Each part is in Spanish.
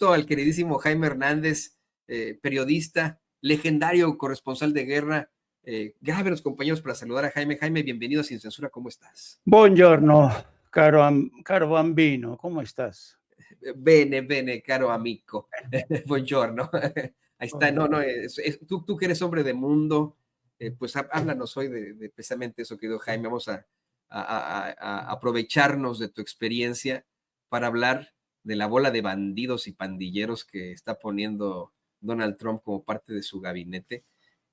gusto al queridísimo Jaime Hernández, periodista, legendario corresponsal de guerra. Grabe los compañeros para saludar a Jaime. Jaime, bienvenido a Sin Censura, ¿cómo estás? Buongiorno, caro bambino, ¿cómo estás? Bene, bene, caro amico. Buongiorno. Ahí está, Buongiorno. tú que eres hombre de mundo, pues háblanos hoy de precisamente eso, querido Jaime. Vamos a aprovecharnos de tu experiencia para hablar de la bola de bandidos y pandilleros que está poniendo Donald Trump como parte de su gabinete.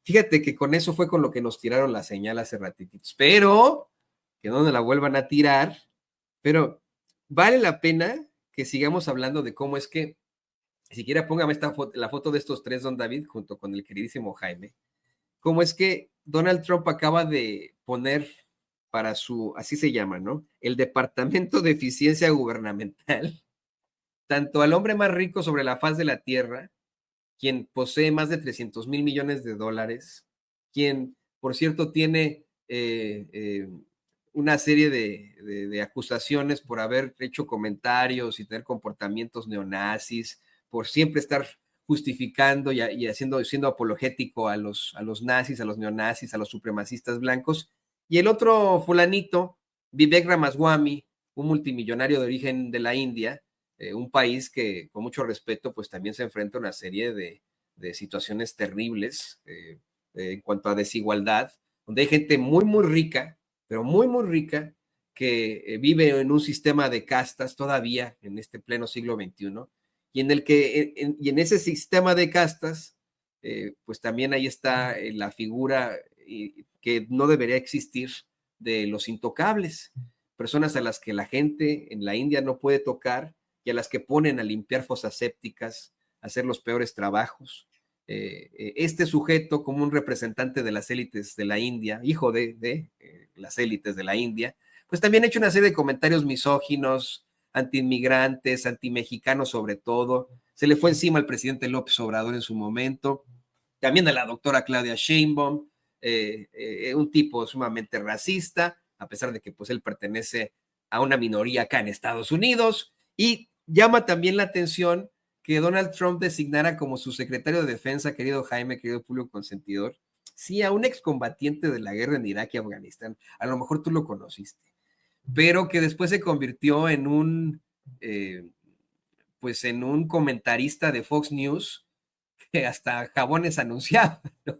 Fíjate que con eso fue con lo que nos tiraron la señal hace ratititos. Pero que no nos la vuelvan a tirar. Pero vale la pena que sigamos hablando de cómo es que, si siquiera póngame la foto de estos tres, don David, junto con el queridísimo Jaime, cómo es que Donald Trump acaba de poner para su, así se llama, ¿no? El Departamento de Eficiencia Gubernamental, tanto al hombre más rico sobre la faz de la tierra, quien posee más de 300 mil millones de dólares, quien, por cierto, tiene una serie de acusaciones por haber hecho comentarios y tener comportamientos neonazis, por siempre estar justificando y siendo apologético a los nazis, a los neonazis, a los supremacistas blancos. Y el otro fulanito, Vivek Ramaswamy, un multimillonario de origen de la India, un país que, con mucho respeto, pues también se enfrenta a una serie de situaciones terribles en cuanto a desigualdad, donde hay gente muy, muy rica, pero muy, muy rica, que vive en un sistema de castas todavía en este pleno siglo XXI, y en el que, y en ese sistema de castas, pues también ahí está la figura que no debería existir de los intocables, personas a las que la gente en la India no puede tocar y a las que ponen a limpiar fosas sépticas, a hacer los peores trabajos. Este sujeto, como un representante de las élites de la India, hijo de las élites de la India, pues también ha hecho una serie de comentarios misóginos, antiinmigrantes, antimexicanos sobre todo. Se le fue encima al presidente López Obrador en su momento, también a la doctora Claudia Sheinbaum, un tipo sumamente racista, a pesar de que pues él pertenece a una minoría acá en Estados Unidos, y llama también la atención que Donald Trump designara como su secretario de defensa, querido Jaime, querido público consentidor, sí, a un excombatiente de la guerra en Irak y Afganistán. A lo mejor tú lo conociste, pero que después se convirtió en pues en un comentarista de Fox News que hasta jabones anunciaba, ¿no?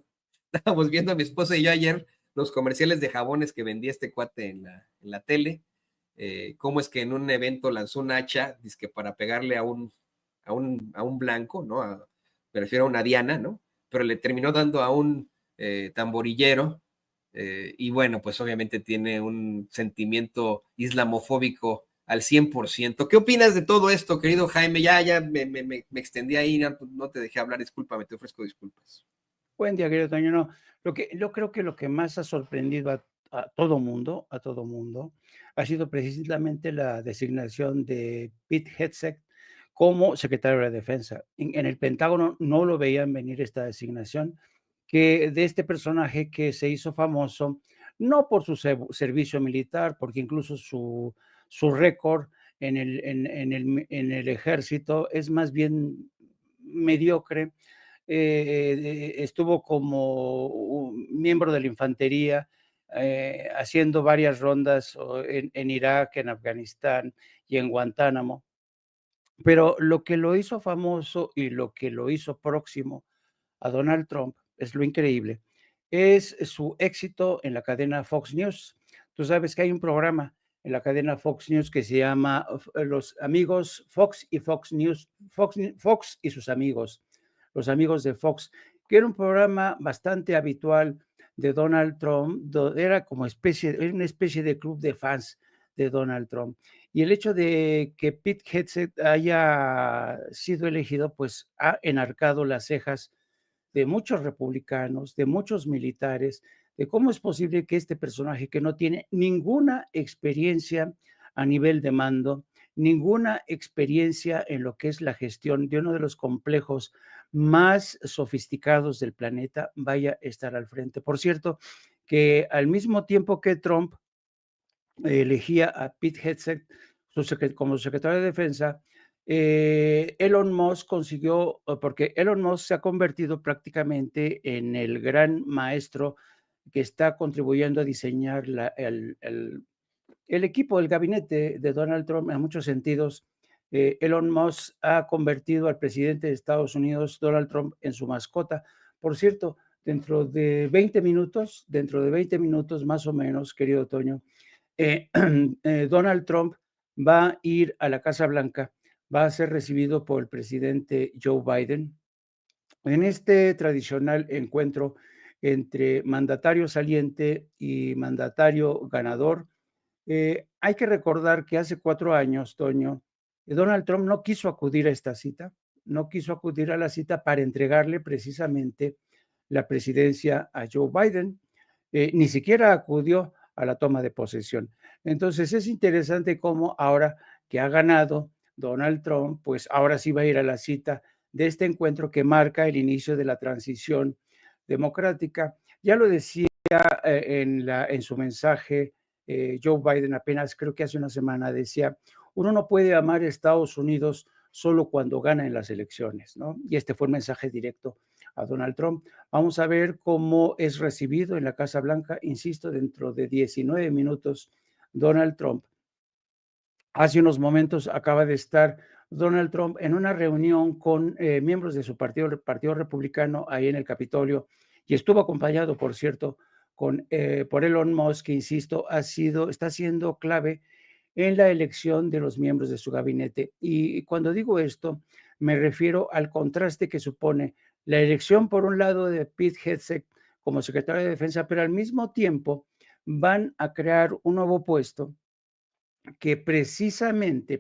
Estábamos viendo a mi esposa y yo ayer los comerciales de jabones que vendía este cuate en la tele, cómo es que en un evento lanzó un hacha, dizque para pegarle a un blanco, ¿no? Me refiero a una diana, ¿no? Pero le terminó dando a un tamborillero, y bueno, pues obviamente tiene un sentimiento islamofóbico al 100%. ¿Qué opinas de todo esto, querido Jaime? Ya me extendí ahí, no te dejé hablar, discúlpame, te ofrezco disculpas. Buen día, querido Toño. No, yo creo que lo que más ha sorprendido a todo mundo, ha sido precisamente la designación de Pete Hegseth como secretario de la Defensa. En el Pentágono no lo veían venir esta designación, que de este personaje que se hizo famoso, no por su servicio militar, porque incluso su récord en el ejército es más bien mediocre. Estuvo como un miembro de la infantería, haciendo varias rondas en Irak, en Afganistán y en Guantánamo. Pero lo que lo hizo famoso y lo que lo hizo próximo a Donald Trump, es lo increíble, es su éxito en la cadena Fox News. Tú sabes que hay un programa en la cadena Fox News que se llama Los Amigos Fox y Fox News, Fox y sus amigos, los amigos de Fox, que era un programa bastante habitual de Donald Trump, era como era una especie de club de fans de Donald Trump. Y el hecho de que Pete Hegseth haya sido elegido, pues ha enarcado las cejas de muchos republicanos, de muchos militares, de cómo es posible que este personaje que no tiene ninguna experiencia a nivel de mando, ninguna experiencia en lo que es la gestión de uno de los complejos más sofisticados del planeta, vaya a estar al frente. Por cierto, que al mismo tiempo que Trump elegía a Pete Hegseth como secretario de Defensa, Elon Musk consiguió, porque Elon Musk se ha convertido prácticamente en el gran maestro que está contribuyendo a diseñar el equipo, el gabinete de Donald Trump en muchos sentidos. Elon Musk ha convertido al presidente de Estados Unidos, Donald Trump, en su mascota. Por cierto, dentro de 20 minutos más o menos, querido Toño, Donald Trump va a ir a la Casa Blanca, va a ser recibido por el presidente Joe Biden en este tradicional encuentro entre mandatario saliente y mandatario ganador. Hay que recordar que hace 4 años, Toño, Donald Trump no quiso acudir a esta cita, no quiso acudir a la cita para entregarle precisamente la presidencia a Joe Biden, ni siquiera acudió a la toma de posesión. Entonces es interesante cómo ahora que ha ganado Donald Trump, pues ahora sí va a ir a la cita de este encuentro que marca el inicio de la transición democrática. Ya lo decía en su mensaje Joe Biden apenas, creo que hace una semana, decía, uno no puede amar a Estados Unidos solo cuando gana en las elecciones, ¿no? Y este fue un mensaje directo a Donald Trump. Vamos a ver cómo es recibido en la Casa Blanca, insisto, dentro de 19 minutos, Donald Trump. Hace unos momentos acaba de estar Donald Trump en una reunión con miembros de su partido, el Partido Republicano, ahí en el Capitolio, y estuvo acompañado, por cierto, por Elon Musk, que, insisto, está siendo clave en la elección de los miembros de su gabinete. Y cuando digo esto, me refiero al contraste que supone la elección, por un lado, de Pete Hegseth como secretario de Defensa, pero al mismo tiempo van a crear un nuevo puesto que precisamente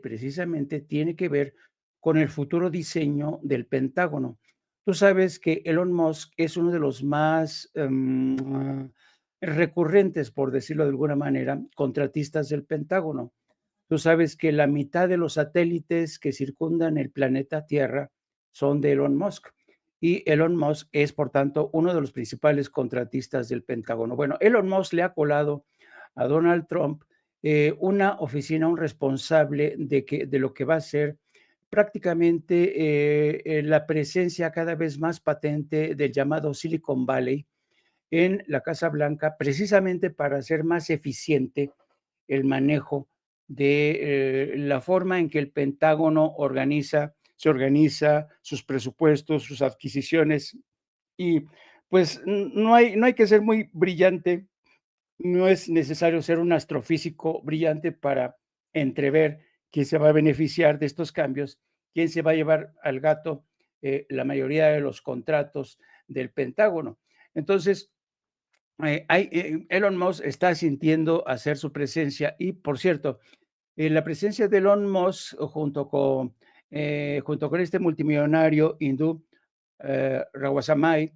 tiene que ver con el futuro diseño del Pentágono. Tú sabes que Elon Musk es uno de los más recurrentes, por decirlo de alguna manera, contratistas del Pentágono. Tú sabes que la mitad de los satélites que circundan el planeta Tierra son de Elon Musk. Y Elon Musk es, por tanto, uno de los principales contratistas del Pentágono. Bueno, Elon Musk le ha colado a Donald Trump una oficina, un responsable de lo que va a ser prácticamente la presencia cada vez más patente del llamado Silicon Valley en la Casa Blanca, precisamente para hacer más eficiente el manejo de la forma en que el Pentágono se organiza sus presupuestos, sus adquisiciones. Y pues no hay que ser muy brillante, no es necesario ser un astrofísico brillante para entrever quién se va a beneficiar de estos cambios, quién se va a llevar al gato la mayoría de los contratos del Pentágono. Entonces, Elon Musk está sintiendo hacer su presencia y, por cierto, la presencia de Elon Musk junto con este multimillonario hindú, Ramaswamy,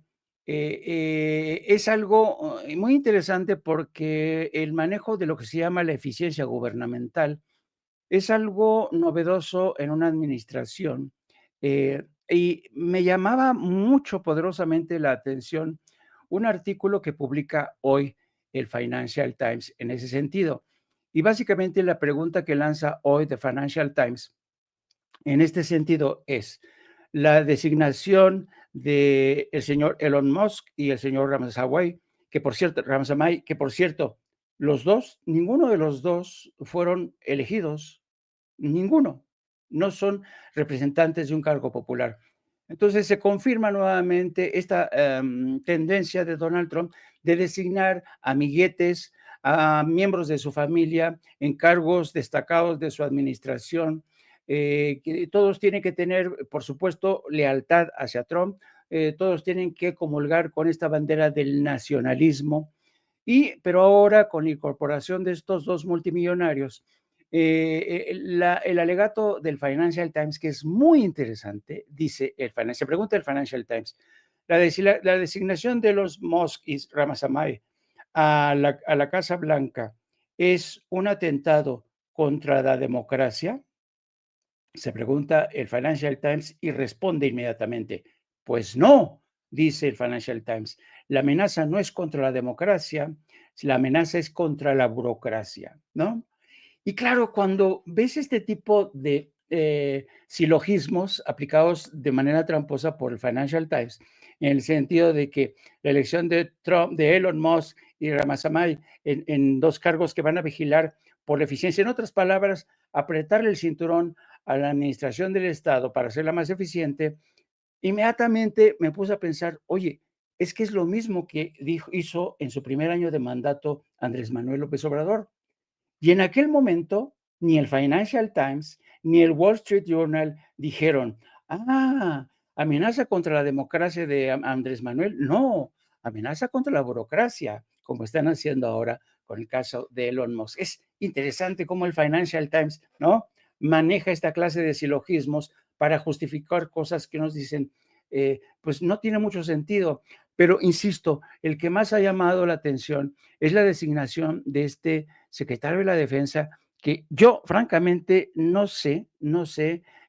es algo muy interesante porque el manejo de lo que se llama la eficiencia gubernamental es algo novedoso en una administración, y me llamaba mucho poderosamente la atención un artículo que publica hoy el Financial Times en ese sentido. Y básicamente la pregunta que lanza hoy The Financial Times en este sentido es la designación del señor Elon Musk y el señor Ramaswamy, que por cierto, ninguno de los dos fueron elegidos, ninguno, no son representantes de un cargo popular. Entonces se confirma nuevamente esta tendencia de Donald Trump de designar amiguetes, a miembros de su familia en cargos destacados de su administración, que todos tienen que tener, por supuesto, lealtad hacia Trump, todos tienen que comulgar con esta bandera del nacionalismo, pero ahora con la incorporación de estos dos multimillonarios, el alegato del Financial Times, que es muy interesante, se pregunta el Financial Times, la designación de los Musk y Ramaswamy a la Casa Blanca es un atentado contra la democracia. Se pregunta el Financial Times y responde inmediatamente, pues no, dice el Financial Times, la amenaza no es contra la democracia, la amenaza es contra la burocracia, ¿no? Y claro, cuando ves este tipo de silogismos aplicados de manera tramposa por el Financial Times, en el sentido de que la elección de Trump, de Elon Musk y Ramaswamy en 2 cargos que van a vigilar por la eficiencia. En otras palabras, apretarle el cinturón a la administración del Estado para hacerla más eficiente. Inmediatamente me puse a pensar, oye, es que es lo mismo que hizo en su primer año de mandato Andrés Manuel López Obrador. Y en aquel momento, ni el Financial Times ni el Wall Street Journal dijeron, amenaza contra la democracia de Andrés Manuel. No, amenaza contra la burocracia, como están haciendo ahora con el caso de Elon Musk. Es interesante cómo el Financial Times, ¿no?, maneja esta clase de silogismos para justificar cosas que nos dicen, pues no tiene mucho sentido. Pero insisto, el que más ha llamado la atención es la designación de este secretario de la Defensa, que yo francamente no sé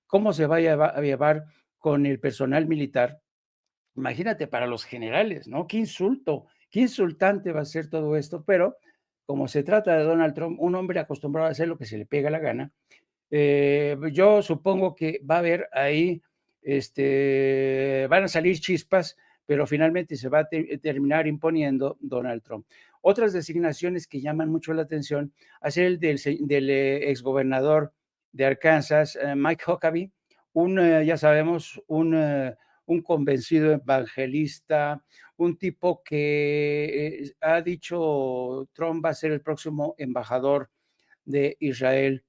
cómo se va a llevar con el personal militar. Imagínate para los generales, ¿no? Qué insulto, qué insultante va a ser todo esto, pero como se trata de Donald Trump, un hombre acostumbrado a hacer lo que se le pega la gana, yo supongo que va a haber ahí, van a salir chispas, pero finalmente se va a terminar imponiendo Donald Trump. Otras designaciones que llaman mucho la atención, a ser el del exgobernador de Arkansas, Mike Huckabee, ya sabemos, un convencido evangelista, un tipo que ha dicho Trump va a ser el próximo embajador de Israel,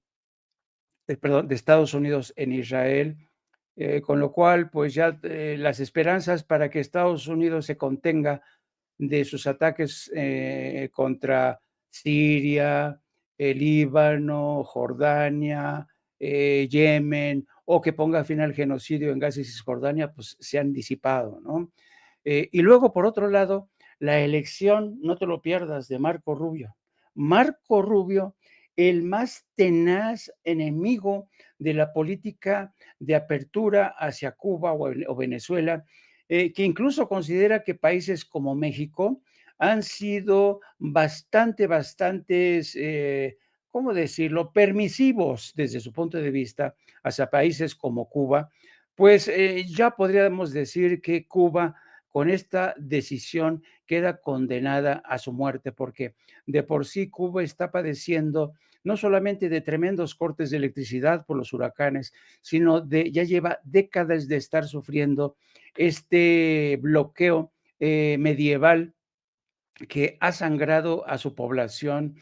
perdón, de Estados Unidos en Israel, con lo cual, pues ya las esperanzas para que Estados Unidos se contenga de sus ataques contra Siria, el Líbano, Jordania, Yemen, o que ponga fin al genocidio en Gaza y Cisjordania, pues se han disipado, ¿no? Y luego, por otro lado, la elección, no te lo pierdas, de Marco Rubio. Marco Rubio, el más tenaz enemigo de la política de apertura hacia Cuba o Venezuela, que incluso considera que países como México han sido bastantes, ¿cómo decirlo?, permisivos desde su punto de vista hacia países como Cuba. Pues ya podríamos decir que Cuba con esta decisión queda condenada a su muerte, porque de por sí Cuba está padeciendo no solamente de tremendos cortes de electricidad por los huracanes, sino ya lleva décadas de estar sufriendo este bloqueo medieval que ha sangrado a su población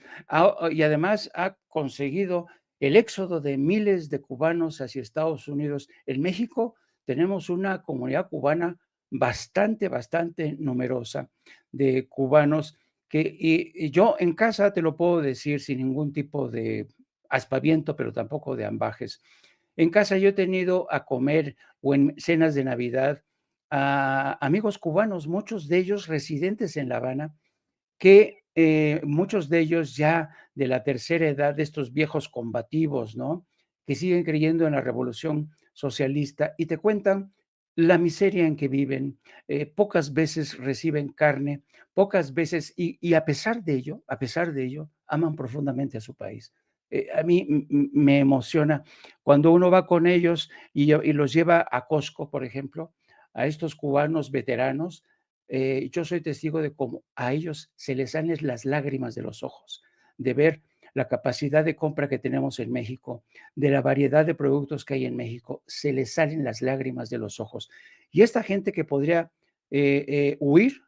y además ha conseguido el éxodo de miles de cubanos hacia Estados Unidos. En México tenemos una comunidad cubana bastante numerosa de cubanos y yo en casa te lo puedo decir sin ningún tipo de aspaviento, pero tampoco de ambajes. En casa yo he tenido a comer o en cenas de Navidad a amigos cubanos, muchos de ellos residentes en La Habana, que muchos de ellos ya de la tercera edad, de estos viejos combativos, ¿no?, que siguen creyendo en la revolución socialista y te cuentan la miseria en que viven, pocas veces reciben carne, pocas veces, y a pesar de ello, aman profundamente a su país. A mí me emociona cuando uno va con ellos y los lleva a Costco, por ejemplo, a estos cubanos veteranos. Yo soy testigo de cómo a ellos se les salen las lágrimas de los ojos, de ver la capacidad de compra que tenemos en México, de la variedad de productos que hay en México, se les salen las lágrimas de los ojos. Y esta gente que podría huir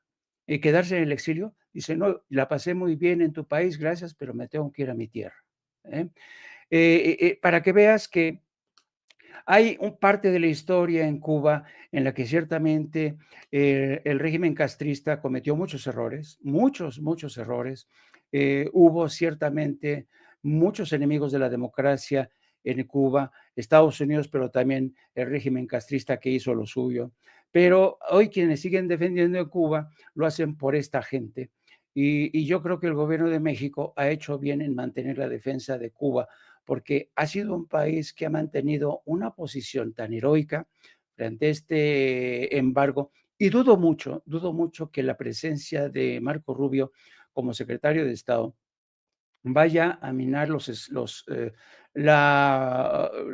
y quedarse en el exilio, dice, no, la pasé muy bien en tu país, gracias, pero me tengo que ir a mi tierra. ¿Eh? Para que veas que hay un parte de la historia en Cuba en la que ciertamente el régimen castrista cometió muchos errores, muchos errores. Hubo ciertamente muchos enemigos de la democracia en Cuba, Estados Unidos, pero también el régimen castrista que hizo lo suyo. Pero hoy quienes siguen defendiendo a Cuba lo hacen por esta gente. Y yo creo que el gobierno de México ha hecho bien en mantener la defensa de Cuba, porque ha sido un país que ha mantenido una posición tan heroica frente a este embargo y dudo mucho que la presencia de Marco Rubio como secretario de Estado vaya a minar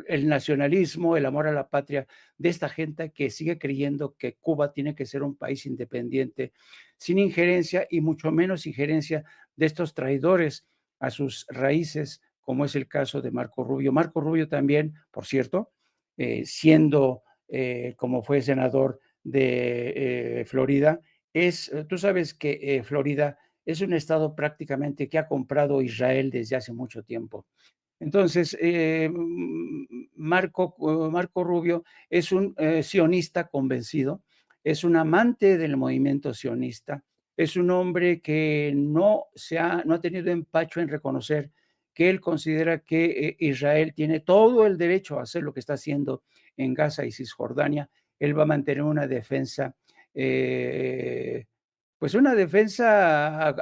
el nacionalismo, el amor a la patria de esta gente que sigue creyendo que Cuba tiene que ser un país independiente, sin injerencia y mucho menos injerencia de estos traidores a sus raíces, como es el caso de Marco Rubio. Marco Rubio también, por cierto, siendo como fue senador de Florida, tú sabes que Florida es un estado prácticamente que ha comprado Israel desde hace mucho tiempo. Entonces, Marco Rubio es un sionista convencido, es un amante del movimiento sionista, es un hombre que no ha tenido empacho en reconocer que él considera que Israel tiene todo el derecho a hacer lo que está haciendo en Gaza y Cisjordania. Él va a mantener una defensa eh, pues una defensa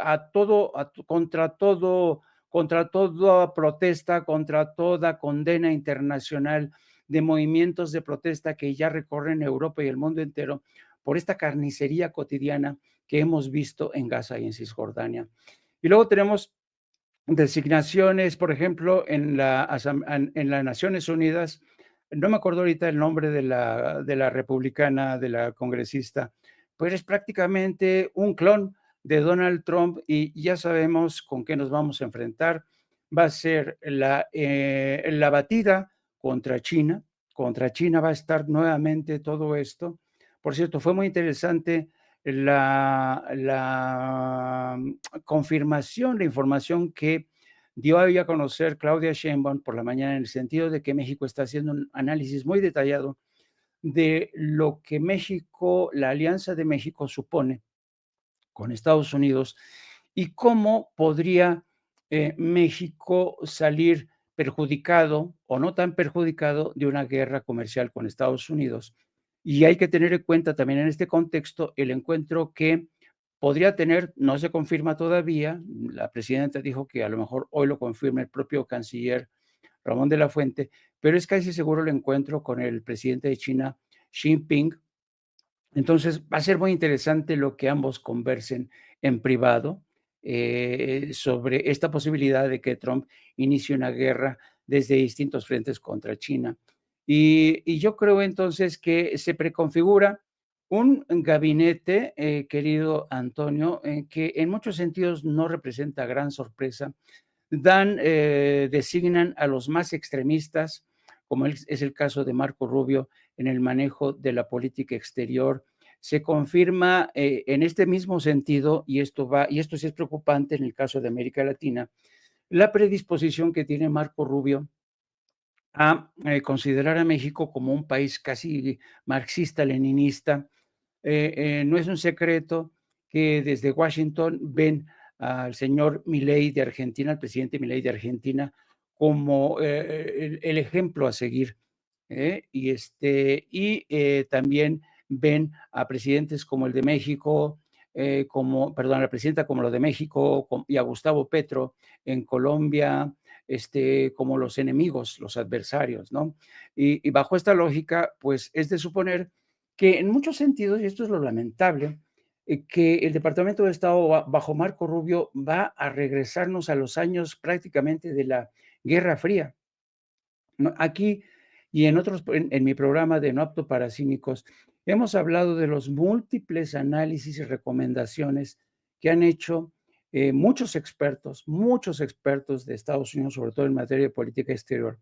contra toda protesta, contra toda condena internacional de movimientos de protesta que ya recorren Europa y el mundo entero por esta carnicería cotidiana que hemos visto en Gaza y en Cisjordania. Y luego tenemos designaciones, por ejemplo, en las Naciones Unidas, no me acuerdo ahorita el nombre de la republicana, de la congresista, pues es prácticamente un clon de Donald Trump y ya sabemos con qué nos vamos a enfrentar. Va a ser la batida contra China va a estar nuevamente todo esto. Por cierto, fue muy interesante la confirmación, la información que dio ahí a conocer Claudia Sheinbaum por la mañana, en el sentido de que México está haciendo un análisis muy detallado de lo que México, la Alianza de México supone con Estados Unidos y cómo podría México salir perjudicado o no tan perjudicado de una guerra comercial con Estados Unidos. Y hay que tener en cuenta también en este contexto el encuentro que podría tener, no se confirma todavía, la presidenta dijo que a lo mejor hoy lo confirma el propio canciller Ramón de la Fuente, pero es casi seguro el encuentro con el presidente de China, Xi Jinping. Entonces, va a ser muy interesante lo que ambos conversen en privado sobre esta posibilidad de que Trump inicie una guerra desde distintos frentes contra China. Y yo creo entonces que se preconfigura un gabinete, querido Antonio, que en muchos sentidos no representa gran sorpresa. Designan a los más extremistas, como es el caso de Marco Rubio, en el manejo de la política exterior. Se confirma en este mismo sentido, y esto sí es preocupante en el caso de América Latina, la predisposición que tiene Marco Rubio a considerar a México como un país casi marxista-leninista. No es un secreto que desde Washington ven al señor Milei de Argentina, al presidente Milei de Argentina, como el ejemplo a seguir. También ven a presidentes como el de México, a la presidenta como lo de México y a Gustavo Petro en Colombia, como los enemigos, los adversarios, ¿no? Y bajo esta lógica, pues es de suponer que en muchos sentidos, y esto es lo lamentable, que el Departamento de Estado bajo Marco Rubio va a regresarnos a los años prácticamente de la Guerra Fría. ¿No? Aquí y en mi programa de No Apto para Cínicos, hemos hablado de los múltiples análisis y recomendaciones que han hecho muchos expertos de Estados Unidos, sobre todo en materia de política exterior,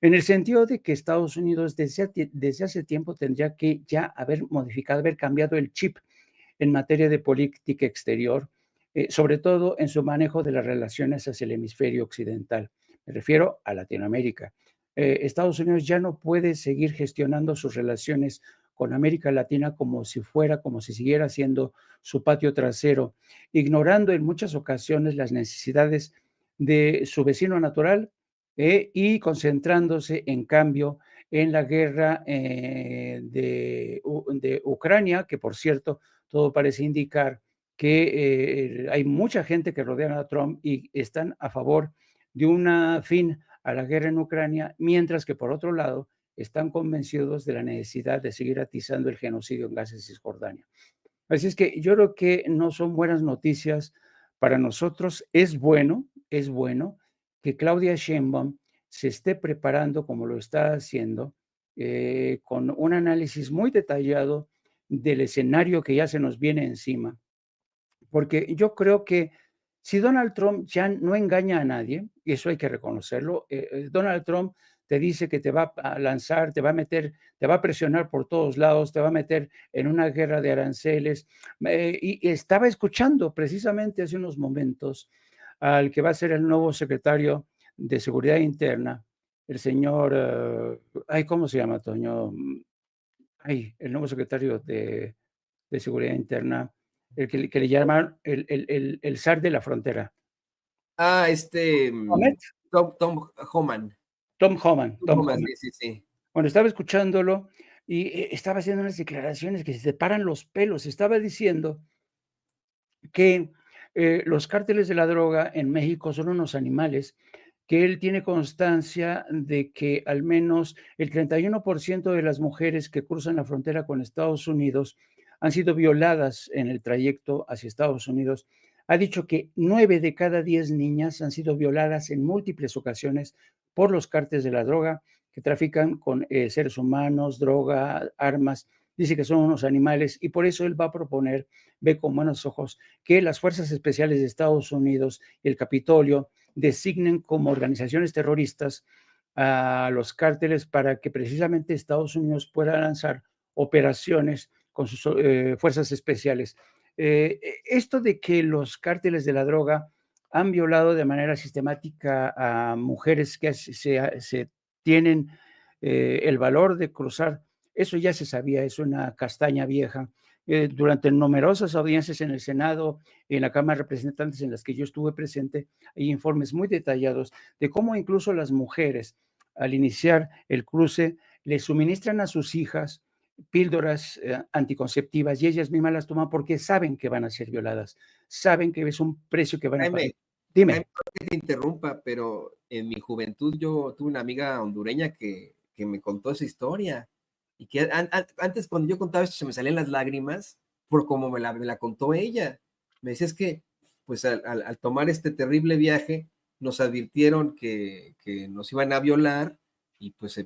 en el sentido de que Estados Unidos desde hace tiempo tendría que ya haber modificado, haber cambiado el chip en materia de política exterior, sobre todo en su manejo de las relaciones hacia el hemisferio occidental. Me refiero a Latinoamérica. Estados Unidos ya no puede seguir gestionando sus relaciones con América Latina como si siguiera siendo su patio trasero, ignorando en muchas ocasiones las necesidades de su vecino natural y concentrándose, en cambio, en la guerra de Ucrania, que por cierto, todo parece indicar que hay mucha gente que rodea a Trump y están a favor de un fin a la guerra en Ucrania, mientras que por otro lado están convencidos de la necesidad de seguir atizando el genocidio en Gaza y Cisjordania. Así es que yo creo que no son buenas noticias para nosotros. Es bueno es bueno que Claudia Sheinbaum se esté preparando como lo está haciendo, con un análisis muy detallado del escenario que ya se nos viene encima. Porque yo creo que si Donald Trump ya no engaña a nadie, y eso hay que reconocerlo, Donald Trump te dice que te va a lanzar, te va a meter, te va a presionar por todos lados, te va a meter en una guerra de aranceles. Y estaba escuchando precisamente hace unos momentos al que va a ser el nuevo secretario de Seguridad Interna, el señor, ay, ¿cómo se llama, Toño? Ay, el nuevo secretario de Seguridad Interna, el que le llaman el zar de la frontera. Ah, Homet, Tom Homan. Tom Homan, Tom Tom Homan, Homan. sí, sí, sí. Bueno, estaba escuchándolo y estaba haciendo unas declaraciones que se te paran los pelos. Estaba diciendo que los cárteles de la droga en México son unos animales, que él tiene constancia de que al menos el 31% de las mujeres que cruzan la frontera con Estados Unidos han sido violadas en el trayecto hacia Estados Unidos. Ha dicho que 9 de cada 10 niñas han sido violadas en múltiples ocasiones por los cárteles de la droga que trafican con seres humanos, droga, armas. Dice que son unos animales y por eso él va a proponer, ve con buenos ojos, que las Fuerzas Especiales de Estados Unidos y el Capitolio designen como organizaciones terroristas a los cárteles para que precisamente Estados Unidos pueda lanzar operaciones con sus fuerzas especiales. Esto de que los cárteles de la droga han violado de manera sistemática a mujeres que se tienen el valor de cruzar, eso ya se sabía, es una castaña vieja. Durante numerosas audiencias en el Senado y en la Cámara de Representantes en las que yo estuve presente, hay informes muy detallados de cómo incluso las mujeres, al iniciar el cruce, le suministran a sus hijas píldoras anticonceptivas y ellas mismas las toman porque saben que van a ser violadas, saben que es un precio que van a pagar. Jaime, Jaime, Dime. perdón que te interrumpa, pero en mi juventud yo tuve una amiga hondureña que me contó esa historia y que antes cuando yo contaba esto se me salían las lágrimas por cómo me la contó ella. Me decía es que pues al tomar este terrible viaje nos advirtieron que nos iban a violar y pues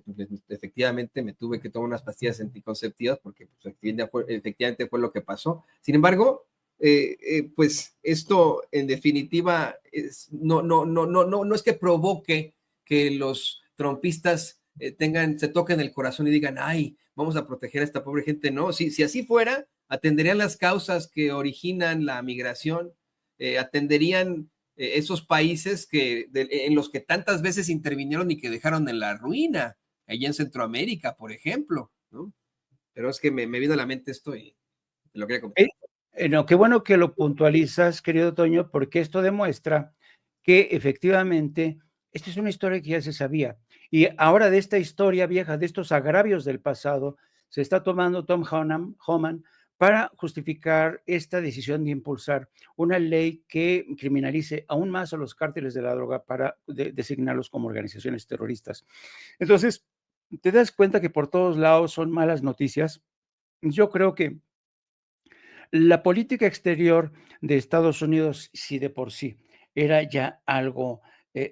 efectivamente me tuve que tomar unas pastillas anticonceptivas porque pues, efectivamente fue lo que pasó. Sin embargo, pues esto en definitiva no es que provoque que los trompistas se toquen el corazón y digan, ay, vamos a proteger a esta pobre gente. No, si así fuera, atenderían las causas que originan la migración, atenderían esos países en los que tantas veces intervinieron y que dejaron en la ruina, allá en Centroamérica, por ejemplo, ¿no? Pero es que me vino a la mente esto y te lo quería comentar. No, qué bueno que lo puntualizas, querido Toño, porque esto demuestra que efectivamente esta es una historia que ya se sabía. Y ahora de esta historia vieja, de estos agravios del pasado, se está tomando Tom Homan para justificar esta decisión de impulsar una ley que criminalice aún más a los cárteles de la droga para designarlos como organizaciones terroristas. Entonces, te das cuenta que por todos lados son malas noticias. Yo creo que la política exterior de Estados Unidos, si de por sí era ya algo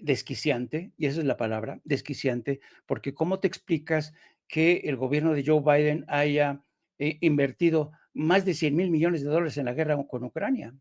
desquiciante, y esa es la palabra, desquiciante, porque ¿cómo te explicas que el gobierno de Joe Biden haya invertido más de 100,000 millones de dólares en la guerra con Ucrania?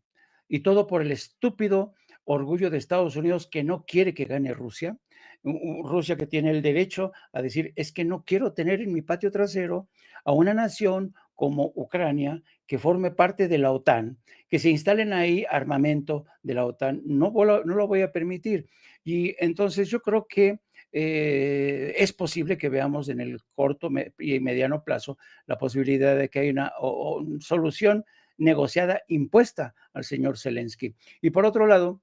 Y todo por el estúpido orgullo de Estados Unidos que no quiere que gane Rusia. Rusia que tiene el derecho a decir, es que no quiero tener en mi patio trasero a una nación como Ucrania que forme parte de la OTAN, que se instalen ahí armamento de la OTAN, no lo voy a permitir. Y entonces yo creo que es posible que veamos en el corto y mediano plazo la posibilidad de que haya una solución negociada, impuesta al señor Zelensky. Y por otro lado,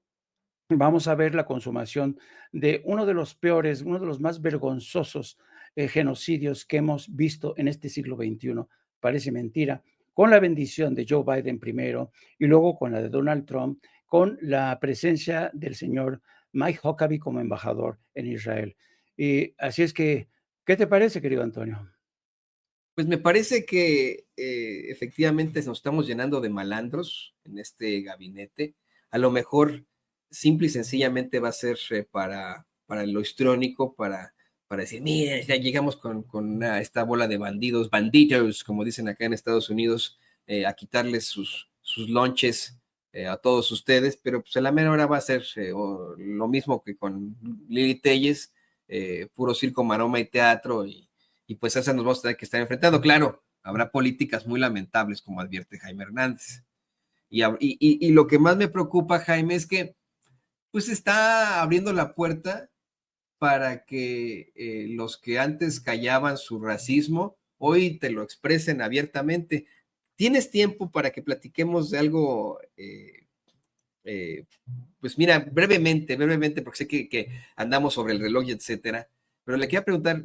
vamos a ver la consumación de uno de los peores, uno de los más vergonzosos genocidios que hemos visto en este siglo XXI. Parece mentira, con la bendición de Joe Biden primero y luego con la de Donald Trump, con la presencia del señor Mike Huckabee como embajador en Israel. Y así es que, ¿qué te parece, querido Antonio? Pues me parece que efectivamente nos estamos llenando de malandros en este gabinete. A lo mejor simple y sencillamente va a ser para lo histriónico, para decir, miren, ya llegamos con esta bola de banditos, como dicen acá en Estados Unidos, a quitarles sus lonches a todos ustedes, pero pues a la mera hora va a ser lo mismo que con Lili Telles, puro circo, maroma y teatro, y pues a esa nos vamos a tener que estar enfrentando. Claro, habrá políticas muy lamentables, como advierte Jaime Hernández. Y lo que más me preocupa, Jaime, es que pues está abriendo la puerta para que los que antes callaban su racismo hoy te lo expresen abiertamente. ¿Tienes tiempo para que platiquemos de algo? Pues mira, brevemente, porque sé que andamos sobre el reloj y etcétera, pero le quería preguntar,